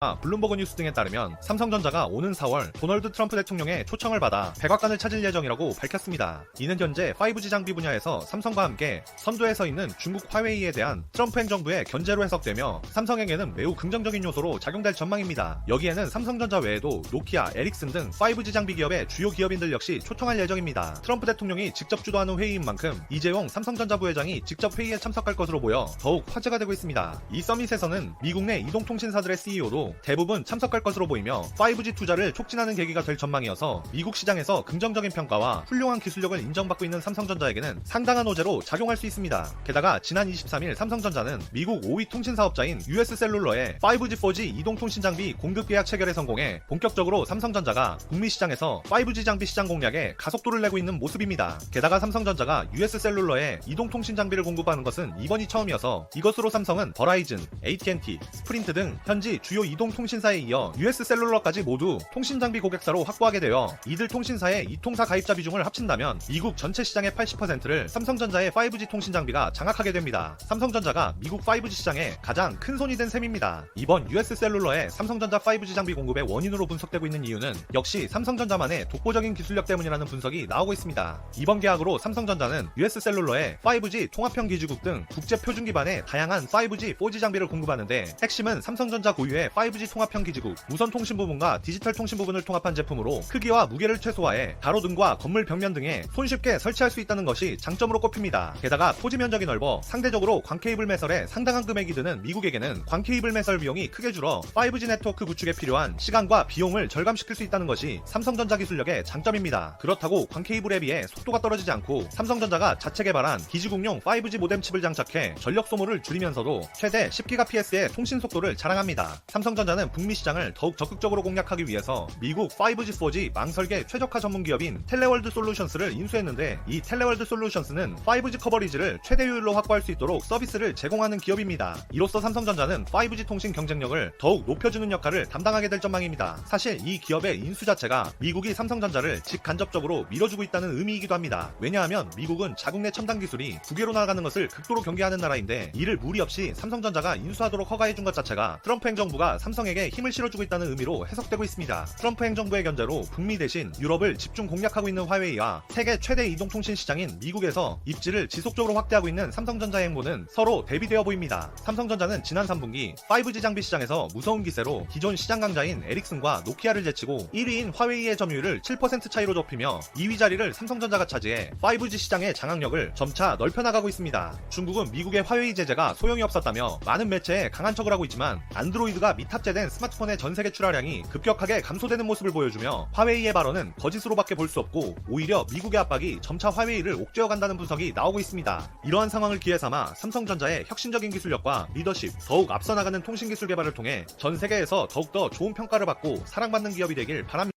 블룸버그 뉴스 등에 따르면 삼성전자가 오는 4월 도널드 트럼프 대통령의 초청을 받아 백악관을 찾을 예정이라고 밝혔습니다. 이는 현재 5G 장비 분야에서 삼성과 함께 선두에 서 있는 중국 화웨이에 대한 트럼프 행정부의 견제로 해석되며 삼성에게는 매우 긍정적인 요소로 작용될 전망입니다. 여기에는 삼성전자 외에도 노키아, 에릭슨 등 5G 장비 기업의 주요 기업인들 역시 초청할 예정입니다. 트럼프 대통령이 직접 주도하는 회의인 만큼 이재용 삼성전자 부회장이 직접 회의에 참석할 것으로 보여 더욱 화제가 되고 있습니다. 이 서밋에서는 미국 내 이동통신사들의 CEO도 대부분 참석할 것으로 보이며 5G 투자를 촉진하는 계기가 될 전망이어서 미국 시장에서 긍정적인 평가와 훌륭한 기술력을 인정받고 있는 삼성전자에게는 상당한 호재로 작용할 수 있습니다. 게다가 지난 23일 삼성전자는 미국 5위 통신사업자인 US셀룰러의 5G, 4G 이동통신 장비 공급 계약 체결에 성공해 본격적으로 삼성전자가 북미 시장에서 5G 장비 시장 공략에 가속도를 내고 있는 모습입니다. 게다가 삼성전자가 US셀룰러에 이동통신 장비를 공급하는 것은 이번이 처음이어서 이것으로 삼성은 버라이즌, AT&T, 스프린트 등 현지 주요 이동통신사에 이어 US셀룰러까지 모두 통신장비 고객사로 확보하게 되어 이들 통신사의 이통사 가입자 비중을 합친다면 미국 전체 시장의 80%를 삼성전자의 5G 통신장비가 장악하게 됩니다. 삼성전자가 미국 5G 시장에 가장 큰 손이 된 셈입니다. 이번 US셀룰러의 삼성전자 5G 장비 공급의 원인으로 분석되고 있는 이유는 역시 삼성전자만의 독보적인 기술력 때문이라는 분석이 나오고 있습니다. 이번 계약으로 삼성전자는 US셀룰러의 5G 통합형 기지국 등 국제 표준 기반의 다양한 5G, 4G 장비를 공급하는데 핵심은 삼성전자 고유의 5G 통합형 기지국, 무선 통신 부분과 디지털 통신 부분을 통합한 제품으로 크기와 무게를 최소화해 가로등과 건물 벽면 등에 손쉽게 설치할 수 있다는 것이 장점으로 꼽힙니다. 게다가 토지 면적이 넓어 상대적으로 광케이블 매설에 상당한 금액이 드는 미국에게는 광케이블 매설 비용이 크게 줄어 5G 네트워크 구축에 필요한 시간과 비용을 절감시킬 수 있다는 것이 삼성전자 기술력의 장점입니다. 그렇다고 광케이블에 비해 속도가 떨어지지 않고 삼성전자가 자체 개발한 기지국용 5G 모뎀 칩을 장착해 전력 소모를 줄이면서도 최대 10GPs의 통신 속도를 자랑합니다. 삼성전자는 북미 시장을 더욱 적극적으로 공략하기 위해서 미국 5G, 4G 망설계 최적화 전문 기업인 텔레월드 솔루션스를 인수했는데 이 텔레월드 솔루션스는 5G 커버리지를 최대효율로 확보할 수 있도록 서비스를 제공하는 기업입니다. 이로써 삼성전자는 5G 통신 경쟁력을 더욱 높여주는 역할을 담당하게 될 전망입니다. 사실 이 기업의 인수 자체가 미국이 삼성전자를 직간접적으로 밀어주고 있다는 의미이기도 합니다. 왜냐하면 미국은 자국 내 첨단 기술이 국외로 나가는 것을 극도로 경계하는 나라인데 이를 무리 없이 삼성전자가 인수하도록 허가해준 것 자체가 트럼프 행정부가 삼성에게 힘을 실어주고 있다는 의미로 해석되고 있습니다. 트럼프 행정부의 견제로 북미 대신 유럽을 집중 공략하고 있는 화웨이와 세계 최대 이동통신 시장인 미국에서 입지를 지속적으로 확대하고 있는 삼성전자의 행보는 서로 대비되어 보입니다. 삼성전자는 지난 3분기 5G 장비 시장에서 무서운 기세로 기존 시장 강자인 에릭슨과 노키아를 제치고 1위인 화웨이의 점유율을 7% 차이로 좁히며 2위 자리를 삼성전자가 차지해 5G 시장의 장악력을 점차 넓혀나가고 있습니다. 중국은 미국의 화웨이 제재가 소용이 없었다며 많은 매체에 강한 척을 하고 있지만 안드로이드가 미탑재된 스마트폰의 전세계 출하량이 급격하게 감소되는 모습을 보여주며 화웨이의 발언은 거짓으로밖에 볼 수 없고 오히려 미국의 압박이 점차 화웨이를 옥죄어간다는 분석이 나오고 있습니다. 이러한 상황을 기회 삼아 삼성전자의 혁신적인 기술력과 리더십, 더욱 앞서 나가는 통신기술 개발을 통해 전 세계에서 더욱더 좋은 평가를 받고 사랑받는 기업이 되길 바랍니다.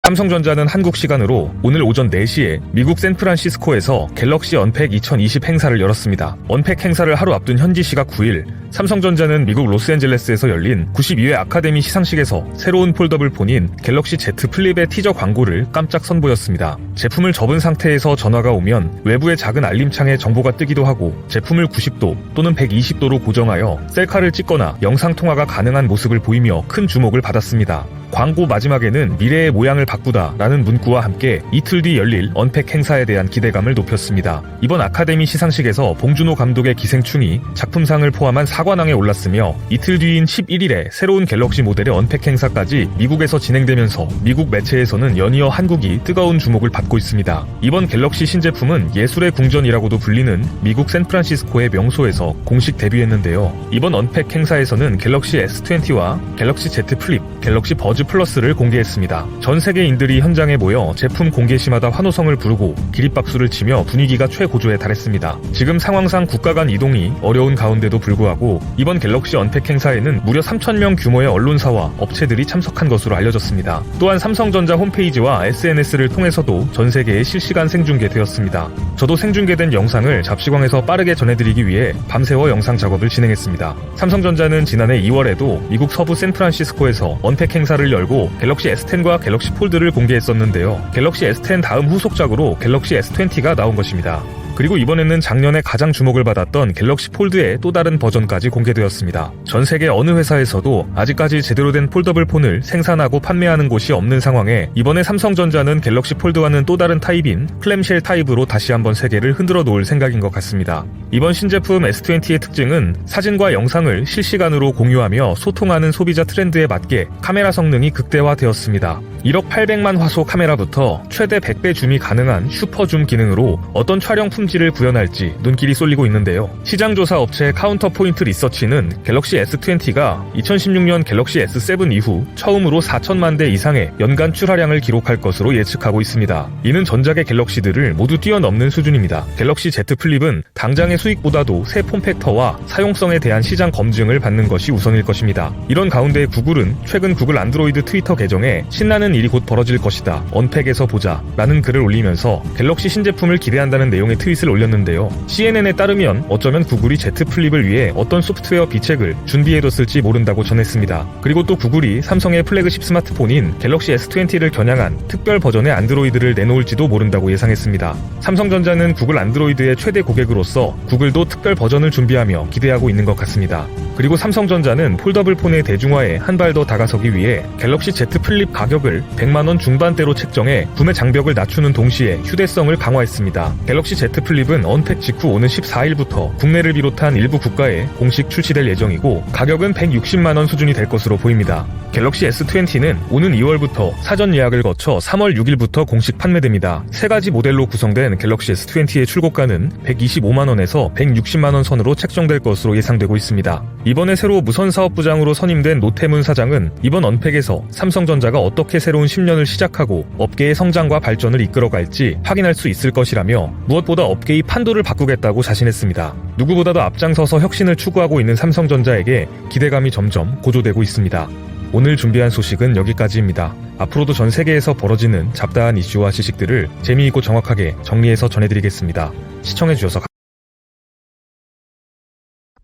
삼성전자는 한국 시간으로 오늘 오전 4시에 미국 샌프란시스코에서 갤럭시 언팩 2020 행사를 열었습니다. 언팩 행사를 하루 앞둔 현지 시각 9일, 삼성전자는 미국 로스앤젤레스에서 열린 92회 아카데미 시상식에서 새로운 폴더블 폰인 갤럭시 Z 플립의 티저 광고를 깜짝 선보였습니다. 제품을 접은 상태에서 전화가 오면 외부의 작은 알림창에 정보가 뜨기도 하고 제품을 90도 또는 120도로 고정하여 셀카를 찍거나 영상통화가 가능한 모습을 보이며 큰 주목을 받았습니다. 광고 마지막에는 미래의 모양을 바꾸다 라는 문구와 함께 이틀 뒤 열릴 언팩 행사에 대한 기대감을 높였습니다. 이번 아카데미 시상식에서 봉준호 감독의 기생충이 작품상을 포함한 4관왕에 올랐으며 이틀 뒤인 11일에 새로운 갤럭시 모델의 언팩 행사까지 미국에서 진행되면서 미국 매체에서는 연이어 한국이 뜨거운 주목을 받고 있습니다. 이번 갤럭시 신제품은 예술의 궁전이라고도 불리는 미국 샌프란시스코의 명소에서 공식 데뷔했는데요. 이번 언팩 행사에서는 갤럭시 S20와 갤럭시 Z 플립, 갤럭시 버즈 플러스를 공개했습니다. 전 세계인들이 현장에 모여 제품 공개 시마다 환호성을 부르고 기립박수를 치며 분위기가 최고조에 달했습니다. 지금 상황상 국가 간 이동이 어려운 가운데도 불구하고 이번 갤럭시 언팩 행사에는 무려 3,000명 규모의 언론사와 업체들이 참석한 것으로 알려졌습니다. 또한 삼성전자 홈페이지와 SNS를 통해서도 전 세계에 실시간 생중계되었습니다. 저도 생중계된 영상을 잡시광에서 빠르게 전해드리기 위해 밤새워 영상 작업을 진행했습니다. 삼성전자는 지난해 2월에도 미국 서부 샌프란시스코에서 언팩 행사를 열고 갤럭시 S10과 갤럭시 폴드를 공개했었는데요. 갤럭시 S10 다음 후속작으로 갤럭시 S20가 나온 것입니다. 그리고 이번에는 작년에 가장 주목을 받았던 갤럭시 폴드의 또 다른 버전까지 공개되었습니다. 전 세계 어느 회사에서도 아직까지 제대로 된 폴더블 폰을 생산하고 판매하는 곳이 없는 상황에 이번에 삼성전자는 갤럭시 폴드와는 또 다른 타입인 클램쉘 타입으로 다시 한번 세계를 흔들어 놓을 생각인 것 같습니다. 이번 신제품 S20의 특징은 사진과 영상을 실시간으로 공유하며 소통하는 소비자 트렌드에 맞게 카메라 성능이 극대화되었습니다. 1억 800만 화소 카메라부터 최대 100배 줌이 가능한 슈퍼줌 기능으로 어떤 촬영 품질을 구현할지 눈길이 쏠리고 있는데요. 시장조사 업체 카운터포인트 리서치는 갤럭시 S20가 2016년 갤럭시 S7 이후 처음으로 4천만 대 이상의 연간 출하량을 기록할 것으로 예측하고 있습니다. 이는 전작의 갤럭시들을 모두 뛰어넘는 수준입니다. 갤럭시 Z 플립은 당장의 수익보다도 새 폼팩터와 사용성에 대한 시장 검증을 받는 것이 우선일 것입니다. 이런 가운데 구글은 최근 구글 안드로이드 트위터 계정에 신나는 일이 곧 벌어질 것이다. 언팩에서 보자. 라는 글을 올리면서 갤럭시 신제품을 기대한다는 내용의 트윗을 올렸는데요. CNN에 따르면 어쩌면 구글이 Z 플립을 위해 어떤 소프트웨어 비책을 준비해뒀을지 모른다고 전했습니다. 그리고 또 구글이 삼성의 플래그십 스마트폰인 갤럭시 S20를 겨냥한 특별 버전의 안드로이드를 내놓을지도 모른다고 예상했습니다. 삼성전자는 구글 안드로이드의 최대 고객으로서 구글도 특별 버전을 준비하며 기대하고 있는 것 같습니다. 그리고 삼성전자는 폴더블 폰의 대중화에 한 발 더 다가서기 위해 갤럭시 Z 플립 가격을 100만원 중반대로 책정해 구매 장벽을 낮추는 동시에 휴대성을 강화했습니다. 갤럭시 Z 플립은 언팩 직후 오는 14일부터 국내를 비롯한 일부 국가에 공식 출시될 예정이고 가격은 160만원 수준이 될 것으로 보입니다. 갤럭시 S20는 오는 2월부터 사전 예약을 거쳐 3월 6일부터 공식 판매됩니다. 세 가지 모델로 구성된 갤럭시 S20의 출고가는 125만원에서 160만원 선으로 책정될 것으로 예상되고 있습니다. 이번에 새로 무선사업부장으로 선임된 노태문 사장은 이번 언팩에서 삼성전자가 어떻게 새로운 10년을 시작하고 업계의 성장과 발전을 이끌어갈지 확인할 수 있을 것이라며 무엇보다 업계의 판도를 바꾸겠다고 자신했습니다. 누구보다도 앞장서서 혁신을 추구하고 있는 삼성전자에게 기대감이 점점 고조되고 있습니다. 오늘 준비한 소식은 여기까지입니다. 앞으로도 전 세계에서 벌어지는 잡다한 이슈와 지식들을 재미있고 정확하게 정리해서 전해드리겠습니다. 시청해주셔서 감사합니다.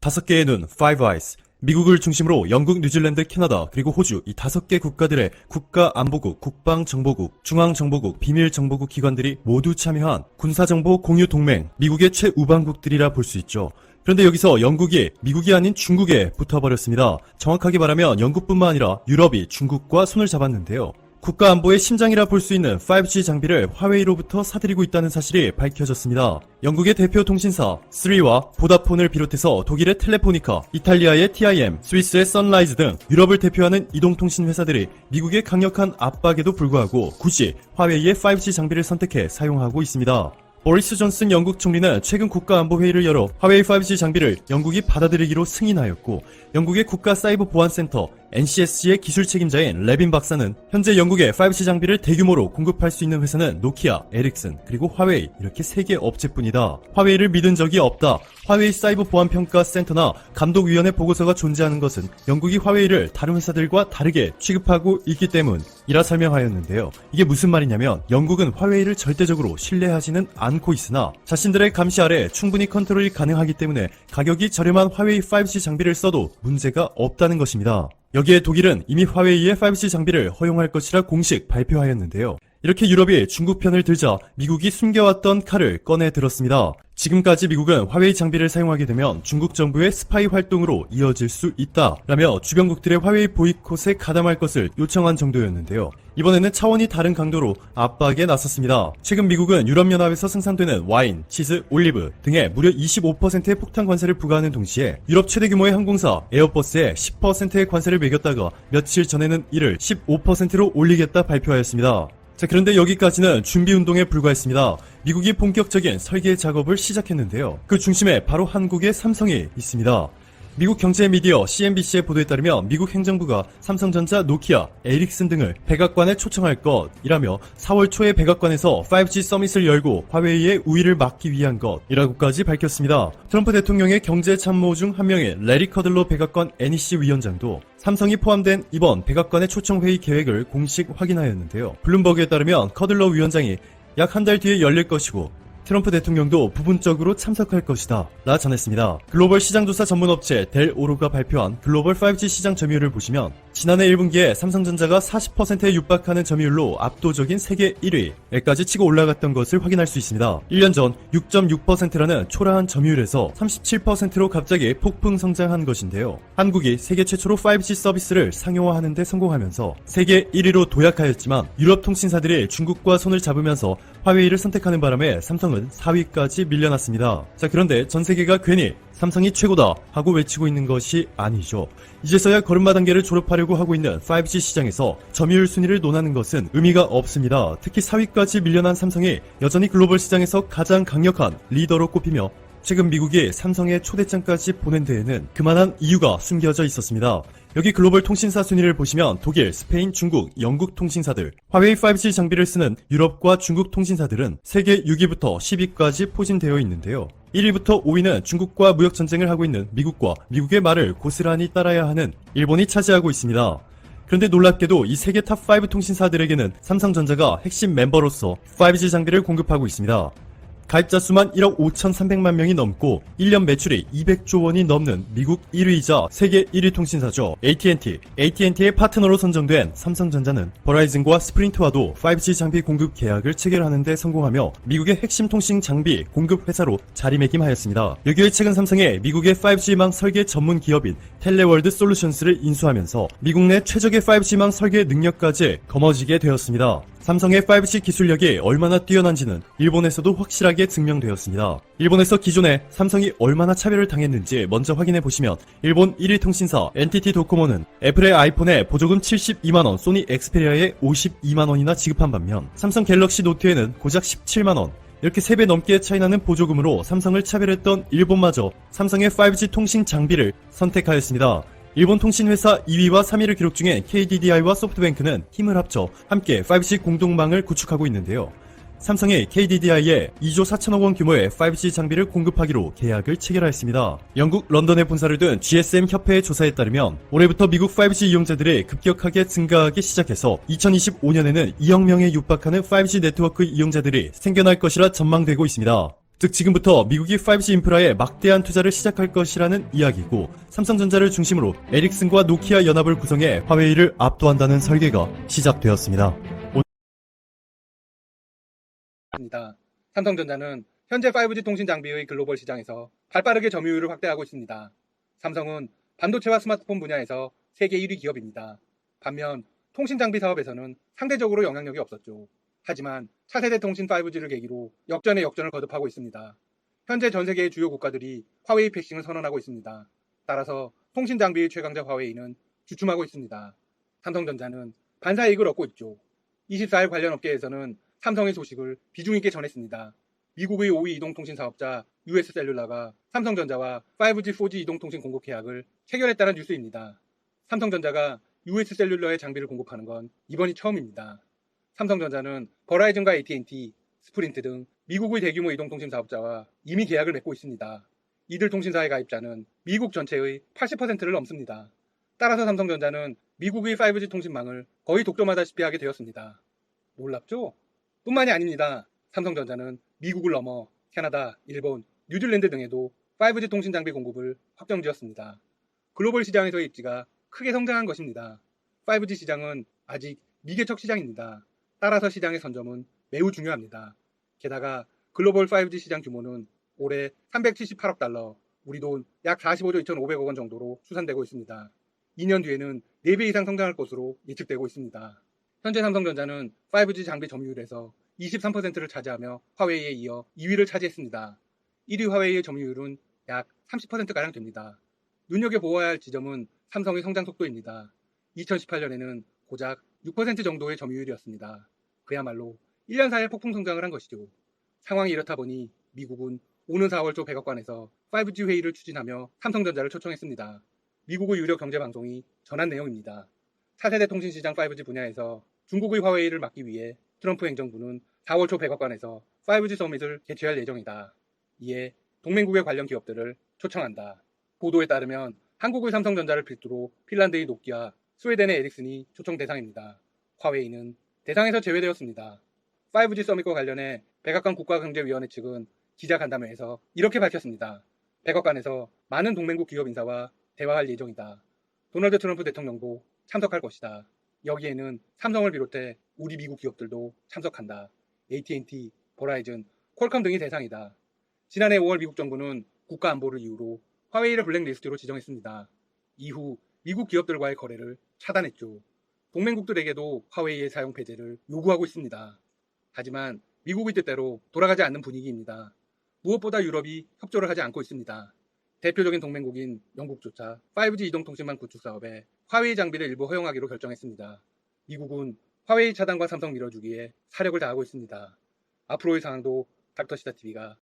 5개의 눈, Five Eyes. 미국을 중심으로 영국, 뉴질랜드, 캐나다, 그리고 호주 이 5개 국가들의 국가안보국, 국방정보국, 중앙정보국, 비밀정보국 기관들이 모두 참여한 군사정보 공유 동맹, 미국의 최우방국들이라 볼 수 있죠. 그런데 여기서 영국이 미국이 아닌 중국에 붙어버렸습니다. 정확하게 말하면 영국뿐만 아니라 유럽이 중국과 손을 잡았는데요. 국가안보의 심장이라 볼 수 있는 5G 장비를 화웨이로부터 사들이고 있다는 사실이 밝혀졌습니다. 영국의 대표 통신사 3와 보다폰을 비롯해서 독일의 텔레포니카, 이탈리아의 TIM, 스위스의 선라이즈 등 유럽을 대표하는 이동통신 회사들이 미국의 강력한 압박에도 불구하고 굳이 화웨이의 5G 장비를 선택해 사용하고 있습니다. 보리스 존슨 영국 총리는 최근 국가안보회의를 열어 화웨이 5G 장비를 영국이 받아들이기로 승인하였고 영국의 국가사이버보안센터 NCSC의 기술 책임자인 레빈 박사는 현재 영국의 5G 장비를 대규모로 공급할 수 있는 회사는 노키아, 에릭슨, 그리고 화웨이 이렇게 3개 업체뿐이다. 화웨이를 믿은 적이 없다. 화웨이 사이버보안평가센터나 감독위원회 보고서가 존재하는 것은 영국이 화웨이를 다른 회사들과 다르게 취급하고 있기 때문이라 설명하였는데요. 이게 무슨 말이냐면 영국은 화웨이를 절대적으로 신뢰하지는 않고 있으나 자신들의 감시 아래 충분히 컨트롤이 가능하기 때문에 가격이 저렴한 화웨이 5G 장비를 써도 문제가 없다는 것입니다. 여기에 독일은 이미 화웨이의 5G 장비를 허용할 것이라 공식 발표하였는데요. 이렇게 유럽이 중국 편을 들자 미국이 숨겨왔던 칼을 꺼내 들었습니다. 지금까지 미국은 화웨이 장비를 사용하게 되면 중국 정부의 스파이 활동으로 이어질 수 있다 라며 주변국들의 화웨이 보이콧에 가담할 것을 요청한 정도였는데요. 이번에는 차원이 다른 강도로 압박에 나섰습니다. 최근 미국은 유럽연합에서 생산되는 와인, 치즈, 올리브 등에 무려 25%의 폭탄 관세를 부과하는 동시에 유럽 최대 규모의 항공사 에어버스에 10%의 관세를 매겼다가 며칠 전에는 이를 15%로 올리겠다 발표하였습니다. 자, 그런데 여기까지는 준비운동에 불과했습니다. 미국이 본격적인 설계 작업을 시작했는데요. 그 중심에 바로 한국의 삼성이 있습니다. 미국 경제 미디어 CNBC의 보도에 따르면 미국 행정부가 삼성전자, 노키아, 에릭슨 등을 백악관에 초청할 것이라며 4월 초에 백악관에서 5G 서밋을 열고 화웨이의 우위를 막기 위한 것이라고까지 밝혔습니다. 트럼프 대통령의 경제 참모 중 한 명인 레리 커들로 백악관 NEC 위원장도 삼성이 포함된 이번 백악관의 초청 회의 계획을 공식 확인하였는데요. 블룸버그에 따르면 커들러 위원장이 약 한 달 뒤에 열릴 것이고 트럼프 대통령도 부분적으로 참석할 것이다 라 전했습니다. 글로벌 시장조사 전문업체 델 오로가 발표한 글로벌 5G 시장 점유율을 보시면 지난해 1분기에 삼성전자가 40%에 육박하는 점유율로 압도적인 세계 1위에까지 치고 올라갔던 것을 확인할 수 있습니다. 1년 전 6.6%라는 초라한 점유율에서 37%로 갑자기 폭풍 성장한 것인데요. 한국이 세계 최초로 5G 서비스를 상용화하는 데 성공하면서 세계 1위로 도약하였지만 유럽 통신사들이 중국과 손을 잡으면서 화웨이를 선택하는 바람에 삼성은 4위까지 밀려났습니다. 자, 그런데 전 세계가 괜히 삼성이 최고다 하고 외치고 있는 것이 아니죠. 이제서야 걸음마 단계를 졸업하려고 하고 있는 5G 시장에서 점유율 순위를 논하는 것은 의미가 없습니다. 특히 4위까지 밀려난 삼성이 여전히 글로벌 시장에서 가장 강력한 리더로 꼽히며 최근 미국이 삼성의 초대장까지 보낸 데에는 그만한 이유가 숨겨져 있었습니다. 여기 글로벌 통신사 순위를 보시면 독일, 스페인, 중국, 영국 통신사들, 화웨이 5G 장비를 쓰는 유럽과 중국 통신사들은 세계 6위부터 10위까지 포진되어 있는데요. 1위부터 5위는 중국과 무역 전쟁을 하고 있는 미국과 미국의 말을 고스란히 따라야 하는 일본이 차지하고 있습니다. 그런데 놀랍게도 이 세계 탑5 통신사들에게는 삼성전자가 핵심 멤버로서 5G 장비를 공급하고 있습니다. 가입자 수만 1억 5,300만 명이 넘고 1년 매출이 200조 원이 넘는 미국 1위이자 세계 1위 통신사죠. AT&T의 파트너로 선정된 삼성전자는 버라이즌과 스프린트와도 5G 장비 공급 계약을 체결하는 데 성공하며 미국의 핵심 통신 장비 공급 회사로 자리매김하였습니다. 여기에 최근 삼성의 미국의 5G망 설계 전문 기업인 텔레월드 솔루션스를 인수하면서 미국 내 최적의 5G망 설계 능력까지 거머쥐게 되었습니다. 삼성의 5G 기술력이 얼마나 뛰어난지는 일본에서도 확실하게 증명되었습니다. 일본에서 기존에 삼성이 얼마나 차별을 당했는지 먼저 확인해 보시면 일본 1위 통신사 NTT 도코모는 애플의 아이폰에 보조금 72만원, 소니 엑스페리아에 52만원이나 지급한 반면 삼성 갤럭시 노트에는 고작 17만원, 이렇게 3배 넘게 차이나는 보조금으로 삼성을 차별했던 일본마저 삼성의 5G 통신 장비를 선택하였습니다. 일본 통신회사 2위와 3위를 기록 중인 KDDI와 소프트뱅크는 힘을 합쳐 함께 5G 공동망을 구축하고 있는데요. 삼성이 KDDI에 2조 4천억 원 규모의 5G 장비를 공급하기로 계약을 체결하였습니다. 영국 런던에 본사를 둔 GSM 협회의 조사에 따르면 올해부터 미국 5G 이용자들이 급격하게 증가하기 시작해서 2025년에는 2억 명에 육박하는 5G 네트워크 이용자들이 생겨날 것이라 전망되고 있습니다. 즉 지금부터 미국이 5G 인프라에 막대한 투자를 시작할 것이라는 이야기고 삼성전자를 중심으로 에릭슨과 노키아 연합을 구성해 화웨이를 압도한다는 설계가 시작되었습니다. 삼성전자는 현재 5G 통신 장비의 글로벌 시장에서 발빠르게 점유율을 확대하고 있습니다. 삼성은 반도체와 스마트폰 분야에서 세계 1위 기업입니다. 반면 통신 장비 사업에서는 상대적으로 영향력이 없었죠. 하지만 차세대 통신 5G를 계기로 역전의 역전을 거듭하고 있습니다. 현재 전 세계의 주요 국가들이 화웨이 패싱을 선언하고 있습니다. 따라서 통신 장비의 최강자 화웨이는 주춤하고 있습니다. 삼성전자는 반사이익을 얻고 있죠. 24일 관련 업계에서는 삼성의 소식을 비중 있게 전했습니다. 미국의 5위 이동통신 사업자 US셀룰라가 삼성전자와 5G, 4G 이동통신 공급 계약을 체결했다는 뉴스입니다. 삼성전자가 US셀룰러의 장비를 공급하는 건 이번이 처음입니다. 삼성전자는 버라이즌과 AT&T, 스프린트 등 미국의 대규모 이동통신 사업자와 이미 계약을 맺고 있습니다. 이들 통신사의 가입자는 미국 전체의 80%를 넘습니다. 따라서 삼성전자는 미국의 5G 통신망을 거의 독점하다시피 하게 되었습니다. 놀랍죠? 뿐만이 아닙니다. 삼성전자는 미국을 넘어 캐나다, 일본, 뉴질랜드 등에도 5G 통신 장비 공급을 확정지었습니다. 글로벌 시장에서의 입지가 크게 성장한 것입니다. 5G 시장은 아직 미개척 시장입니다. 따라서 시장의 선점은 매우 중요합니다. 게다가 글로벌 5G 시장 규모는 올해 378억 달러, 우리 돈 약 45조 2,500억 원 정도로 추산되고 있습니다. 2년 뒤에는 4배 이상 성장할 것으로 예측되고 있습니다. 현재 삼성전자는 5G 장비 점유율에서 23%를 차지하며 화웨이에 이어 2위를 차지했습니다. 1위 화웨이의 점유율은 약 30%가량 됩니다. 눈여겨보아야 할 지점은 삼성의 성장 속도입니다. 2018년에는 고작 6% 정도의 점유율이었습니다. 그야말로 1년 사이에 폭풍 성장을 한 것이죠. 상황이 이렇다 보니 미국은 오는 4월 초 백악관에서 5G 회의를 추진하며 삼성전자를 초청했습니다. 미국의 유력 경제방송이 전한 내용입니다. 차세대 통신시장 5G 분야에서 중국의 화웨이를 막기 위해 트럼프 행정부는 4월 초 백악관에서 5G 서밋을 개최할 예정이다. 이에 동맹국의 관련 기업들을 초청한다. 보도에 따르면 한국의 삼성전자를 필두로 핀란드의 노키아, 스웨덴의 에릭슨이 초청 대상입니다. 화웨이는 대상에서 제외되었습니다. 5G 서밋과 관련해 백악관 국가경제위원회 측은 기자간담회에서 이렇게 밝혔습니다. 백악관에서 많은 동맹국 기업 인사와 대화할 예정이다. 도널드 트럼프 대통령도 참석할 것이다. 여기에는 삼성을 비롯해 우리 미국 기업들도 참석한다. AT&T, 버라이즌, 퀄컴 등이 대상이다. 지난해 5월 미국 정부는 국가 안보를 이유로 화웨이를 블랙리스트로 지정했습니다. 이후 미국 기업들과의 거래를 차단했죠. 동맹국들에게도 화웨이의 사용 폐지를 요구하고 있습니다. 하지만 미국의 뜻대로 돌아가지 않는 분위기입니다. 무엇보다 유럽이 협조를 하지 않고 있습니다. 대표적인 동맹국인 영국조차 5G 이동통신망 구축 사업에 화웨이 장비를 일부 허용하기로 결정했습니다. 미국은 화웨이 차단과 삼성 밀어주기에 사력을 다하고 있습니다. 앞으로의 상황도 닥터시다TV가